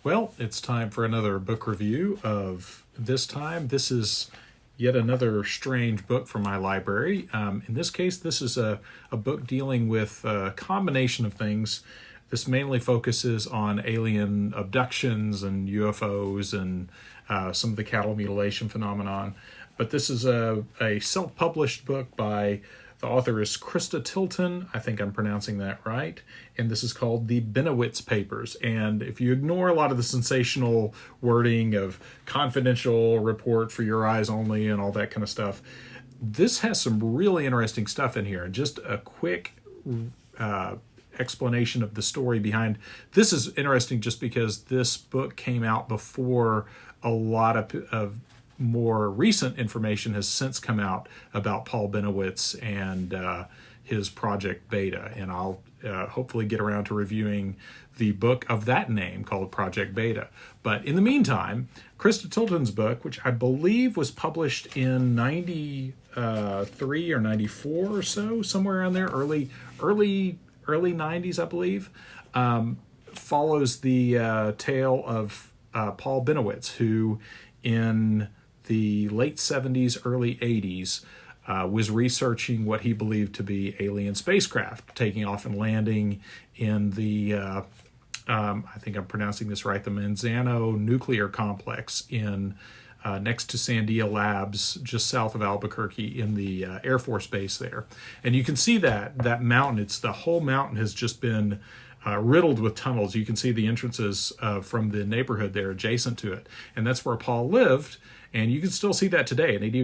Well, it's time for another book review of this time. This is yet another strange book from my library. In this case, this is a book dealing with a combination of things. This mainly focuses on alien abductions and UFOs and some of the cattle mutilation phenomenon. But this is a self-published book by the author is Christa Tilton. I think I'm pronouncing that right. And this is called the Bennewitz Papers. And if you ignore a lot of the sensational wording of confidential report for your eyes only and all that kind of stuff, this has some really interesting stuff in here. And just a quick explanation of the story behind this is interesting just because this book came out before a lot of more recent information has since come out about Paul Bennewitz and his Project Beta. And I'll hopefully get around to reviewing the book of that name called Project Beta. But in the meantime, Christa Tilton's book, which I believe was published in 93 or 94 or so, somewhere around there, early 90s, I believe, follows the tale of Paul Bennewitz, who in the late 70s, early 80s, was researching what he believed to be alien spacecraft, taking off and landing in the, I think I'm pronouncing this right, the Manzano nuclear complex in next to Sandia Labs, just south of Albuquerque in the Air Force Base there. And you can see that mountain, the whole mountain has just been riddled with tunnels. You can see the entrances from the neighborhood there adjacent to it. And that's where Paul lived. And you can still see that today. And it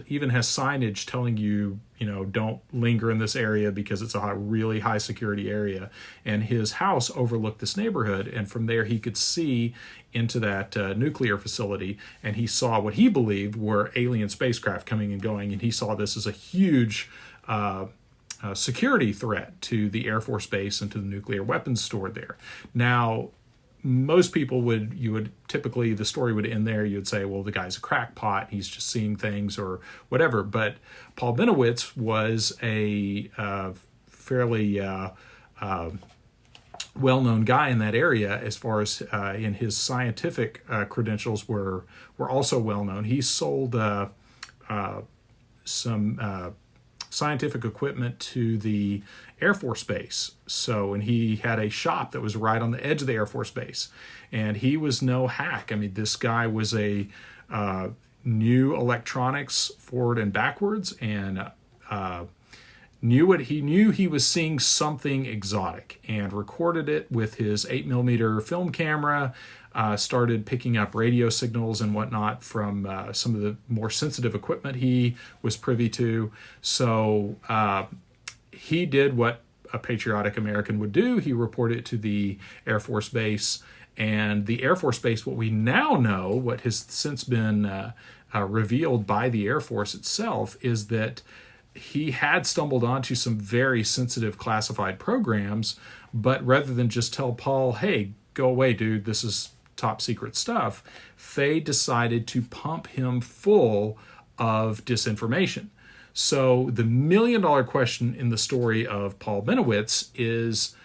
even has signage telling you, don't linger in this area because it's a really high security area. And his house overlooked this neighborhood. And from there, he could see into that nuclear facility. And he saw what he believed were alien spacecraft coming and going. And he saw this as a huge security threat to the Air Force Base and to the nuclear weapons stored there. Now, most people typically, the story would end there. You'd say, well, the guy's a crackpot. He's just seeing things or whatever. But Paul Bennewitz was a fairly well-known guy in that area as far as in his scientific credentials were also well-known. He sold some scientific equipment to the Air Force Base. And he had a shop that was right on the edge of the Air Force Base. And he was no hack. I mean, this guy was knew electronics forward and backwards and knew he was seeing something exotic and recorded it with his 8mm film camera, started picking up radio signals and whatnot from some of the more sensitive equipment he was privy to. So he did what a patriotic American would do. He reported it to the Air Force Base. And the Air Force Base, what we now know, what has since been revealed by the Air Force itself, is that he had stumbled onto some very sensitive classified programs, but rather than just tell Paul, hey, go away, dude, this is top secret stuff, they decided to pump him full of disinformation. So the $1 million question in the story of Paul Bennewitz is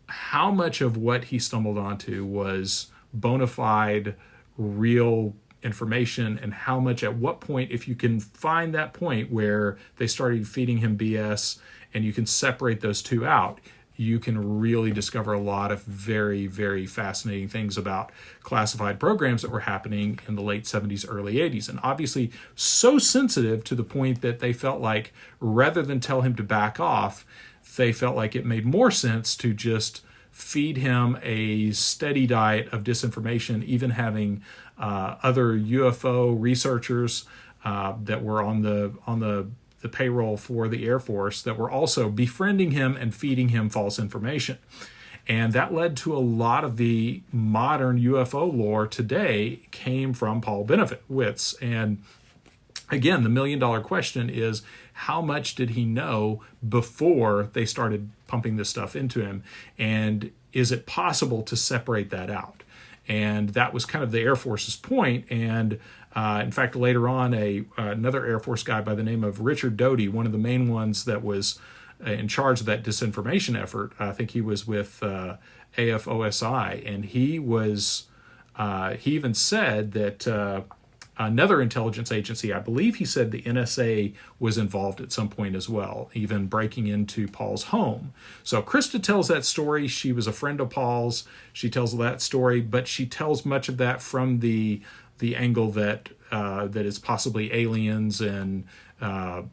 how much of what he stumbled onto was bona fide, real information, and how much at what point, if you can find that point where they started feeding him BS and you can separate those two out, you can really discover a lot of very, very fascinating things about classified programs that were happening in the late 70s, early 80s. And obviously so sensitive to the point that they felt like rather than tell him to back off, they felt like it made more sense to just feed him a steady diet of disinformation, even having other UFO researchers that were on the payroll for the Air Force that were also befriending him and feeding him false information. And that led to a lot of the modern UFO lore today came from Paul Bennewitz. And again, the $1 million question is, how much did he know before they started pumping this stuff into him? And is it possible to separate that out? And that was kind of the Air Force's point. And in fact, later on, another Air Force guy by the name of Richard Doty, one of the main ones that was in charge of that disinformation effort, I think he was with AFOSI, and he even said that another intelligence agency, I believe he said the NSA was involved at some point as well, even breaking into Paul's home. So Christa tells that story. She was a friend of Paul's. She tells that story, but she tells much of that from the angle that that it's possibly aliens, and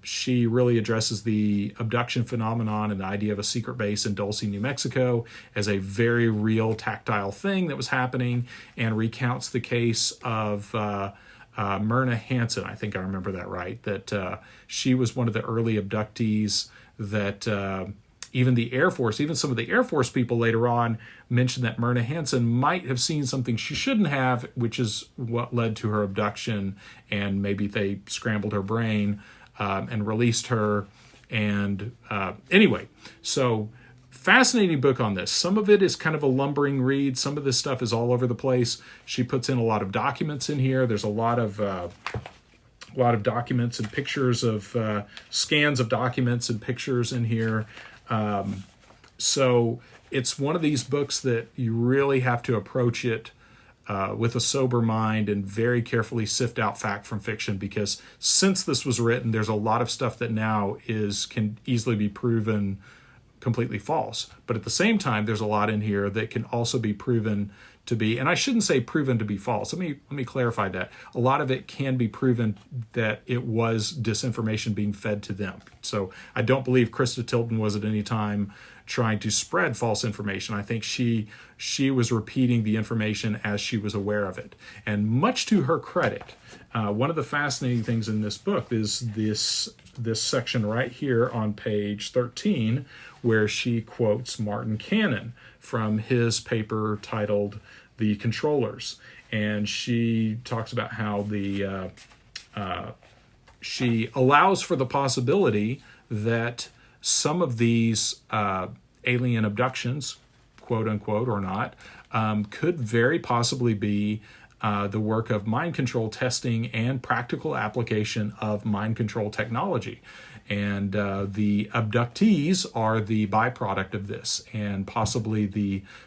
she really addresses the abduction phenomenon and the idea of a secret base in Dulce, New Mexico, as a very real tactile thing that was happening, and recounts the case of Myrna Hansen. I think I remember that right, that she was one of the early abductees that even the Air Force, even some of the Air Force people later on mentioned that Myrna Hansen might have seen something she shouldn't have, which is what led to her abduction, and maybe they scrambled her brain and released her. And anyway, so fascinating book on this. Some of it is kind of a lumbering read. Some of this stuff is all over the place. She puts in a lot of documents in here. There's a lot of documents and pictures of scans of documents and pictures in here. So it's one of these books that you really have to approach it with a sober mind and very carefully sift out fact from fiction, because since this was written, there's a lot of stuff that now can easily be proven completely false. But at the same time, there's a lot in here that can also be proven to be, and I shouldn't say proven to be false. Let me clarify that. A lot of it can be proven that it was disinformation being fed to them. So I don't believe Christa Tilton was at any time trying to spread false information. I think she was repeating the information as she was aware of it. And much to her credit, one of the fascinating things in this book is this section right here on page 13, where she quotes Martin Cannon from his paper titled "The Controllers," and she talks about how she allows for the possibility that some of these alien abductions, quote unquote or not, could very possibly be the work of mind control testing and practical application of mind control technology. And the abductees are the byproduct of this, and possibly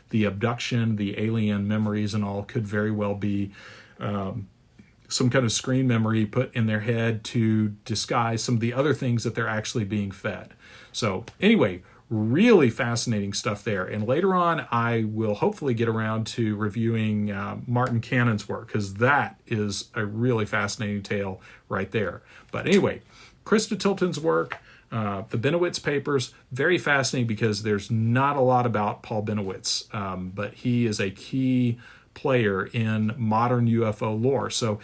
the abduction, the alien memories and all could very well be some kind of screen memory put in their head to disguise some of the other things that they're actually being fed. So anyway, really fascinating stuff there. And later on, I will hopefully get around to reviewing Martin Cannon's work, because that is a really fascinating tale right there. But anyway, Christa Tilton's work, the Bennewitz papers, very fascinating because there's not a lot about Paul Bennewitz, but he is a key player in modern UFO lore. So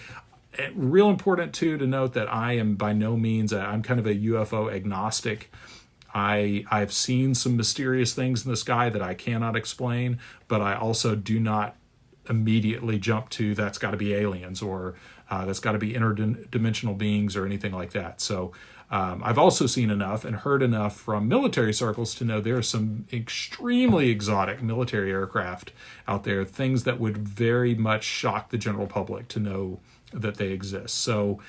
real important too to note that I am by no means, I'm kind of a UFO agnostic. I've seen some mysterious things in the sky that I cannot explain, but I also do not immediately jump to that's got to be aliens or that's got to be interdimensional beings or anything like that. So I've also seen enough and heard enough from military circles to know there are some extremely exotic military aircraft out there, things that would very much shock the general public to know that they exist. So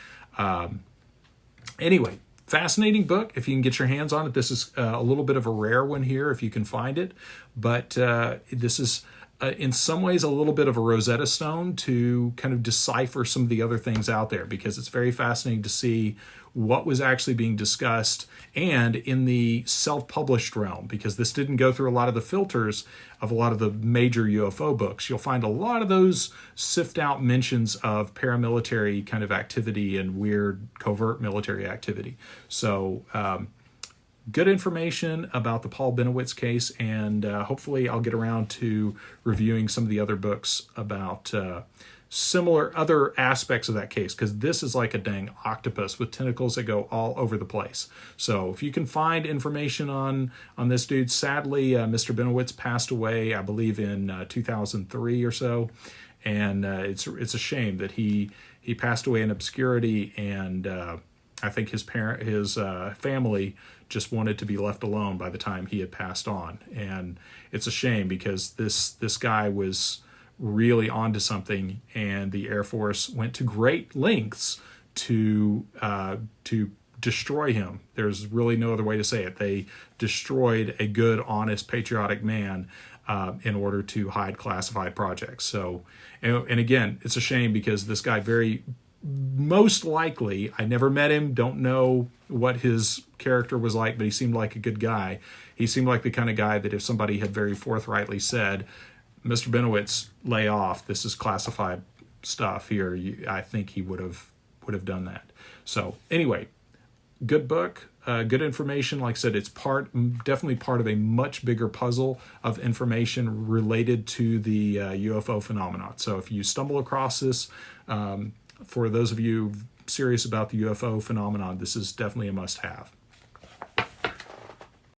anyway, fascinating book. If you can get your hands on it, this is a little bit of a rare one here if you can find it. But this is in some ways a little bit of a Rosetta Stone to kind of decipher some of the other things out there, because it's very fascinating to see what was actually being discussed, and in the self-published realm, because this didn't go through a lot of the filters of a lot of the major UFO books. You'll find a lot of those sift out mentions of paramilitary kind of activity and weird covert military activity. So good information about the Paul Bennewitz case, and hopefully I'll get around to reviewing some of the other books about similar other aspects of that case, because this is like a dang octopus with tentacles that go all over the place. So if you can find information on this dude, sadly, Mr. Bennewitz passed away, I believe in 2003 or so, and it's a shame that he passed away in obscurity, and I think his family just wanted to be left alone by the time he had passed on. And it's a shame because this guy was really onto something, and the Air Force went to great lengths to destroy him. There's really no other way to say it. They destroyed a good, honest, patriotic man in order to hide classified projects. So, and again, it's a shame because this guy most likely, I never met him, don't know what his character was like, but he seemed like a good guy. He seemed like the kind of guy that if somebody had very forthrightly said, Mr. Bennewitz, lay off, this is classified stuff here, I think he would have done that. So anyway, good book, good information. Like I said, it's definitely part of a much bigger puzzle of information related to the UFO phenomenon. So if you stumble across this, for those of you serious about the UFO phenomenon, this is definitely a must-have.